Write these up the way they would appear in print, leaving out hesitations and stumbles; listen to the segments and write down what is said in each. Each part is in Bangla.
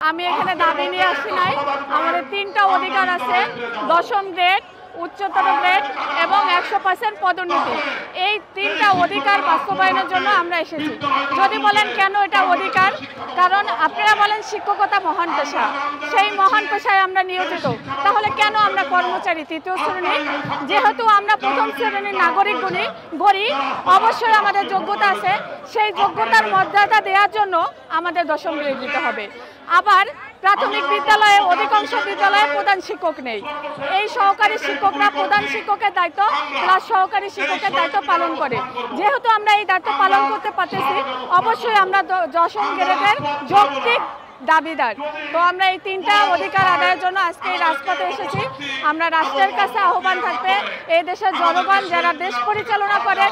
আমি এখানে দাবি নিয়ে আসি নাই। আমাদের 3টা অধিকার আছে, দশম গ্রেড, উচ্চতর গ্রেড এবং 100% পদোন্নতি। এই 3টা অধিকার বাস্তবায়নের জন্য আমরা এসেছি। যদি বলেন কেন এটা অধিকার, কারণ আপনারা বলেন শিক্ষকতা মহান পেশা, সেই মহান পেশায় আমরা নিয়োজিত। তাহলে কেন আমরা কর্মচারী 3য় শ্রেণী? যেহেতু আমরা 1ম শ্রেণীর নাগরিক গড়ি, অবশ্যই আমাদের যোগ্যতা আছে। সেই যোগ্যতার মর্যাদা দেওয়ার জন্য আমাদের দশম গ্রেড দিতে হবে। আবার প্রাথমিক বিদ্যালয়ে অধিকাংশ বিদ্যালয়ে প্রধান শিক্ষক নেই। এই সহকারী শিক্ষকরা প্রধান শিক্ষকের দায়িত্ব প্লাস সহকারী শিক্ষকের দায়িত্ব পালন করে। যেহেতু আমরা এই দায়িত্ব পালন করতে পারতেছি, অবশ্যই আমরা দশম গ্রেডের যৌক্তিক দাবিদার। তো আমরা এই 3টা অধিকার আদায়ের জন্য আজকে এই রাজপথে এসেছি। আমরা রাষ্ট্রের কাছে আহ্বান থাকবে, এই দেশের জনগণ যারা দেশ পরিচালনা করে,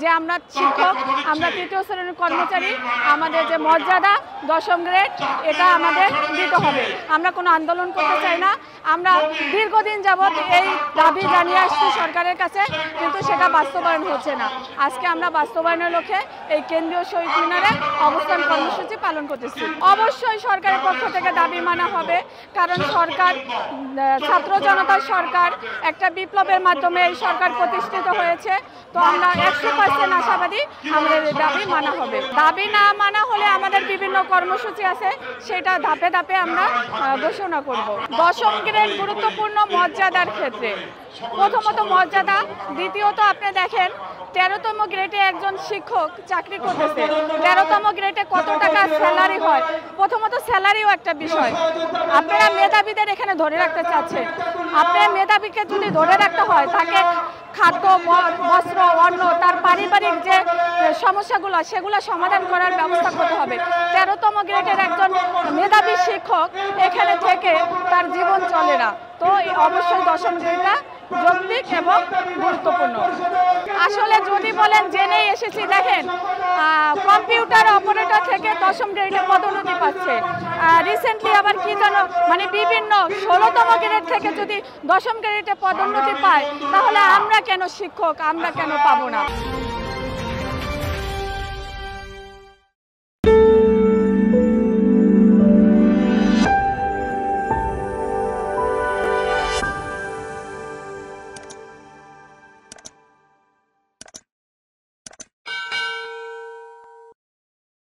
যে আমরা শিক্ষক, আমরা 3য় শ্রেণীর কর্মচারী, আমাদের যে মর্যাদা দশম গ্রেড এটা আমাদের দিতে হবে। আমরা কোনো আন্দোলন করতে চাই না। আমরা দীর্ঘদিন যাবৎ এই দাবি জানিয়ে আসছি সরকারের কাছে, কিন্তু সেটা বাস্তবায়ন হচ্ছে না। আজকে আমরা বাস্তবায়নের লক্ষ্যে এই কেন্দ্রীয় শহীদ মিনারে অবস্থান কর্মসূচি পালন করতেছি। অবশ্যই সরকারের পক্ষ থেকে দাবি মানা হবে, কারণ সরকার ছাত্র জনতার সরকার, একটা বিপ্লবের মাধ্যমে এই সরকার প্রতিষ্ঠিত হয়েছে। তো আমরা 100% আশাবাদী আমাদের দাবি মানা হবে। দাবি না মানা হলে আমাদের বিভিন্ন কর্মসূচি আছে, সেটা ধাপে ধাপে আমরা ঘোষণা করব। দশম গ্রেড গুরুত্বপূর্ণ মর্যাদার ক্ষেত্রে। প্রথমত মর্যাদা, দ্বিতীয়ত আপনি দেখেন 13তম গ্রেডে একজন শিক্ষক চাকরি করতেছে। 13তম গ্রেডে কত টাকা স্যালারি হয়? প্রথমত স্যালারিও একটা বিষয়। আপনারা মেধাবীদের এখানে ধরে রাখতে চাচ্ছেন। আপনার মেধাবীকে যদি ধরে রাখতে হয়, তাকে খাদ্য, বস্ত্র, অন্ন, তার পারিবারিক যে সমস্যাগুলো সেগুলো সমাধান করার ব্যবস্থা করতে হবে। 13তম গ্রেডের একজন মেধাবী শিক্ষক এখানে থেকে তার জীবন চলে না। তো অবশ্যই দশম গ্রেডটা যৌক্তিক এবং গুরুত্বপূর্ণ। আসলে যদি বলেন জেনেই এসেছি, দেখেন কম্পিউটার অপারেটর থেকে দশম গ্রেডে পদোন্নতি পাচ্ছে। রিসেন্টলি আবার কি যেন বিভিন্ন 16তম গ্রেড থেকে যদি দশম গ্রেডে পদোন্নতি পায়, তাহলে আমরা কেন শিক্ষক, আমরা কেন পাবো না?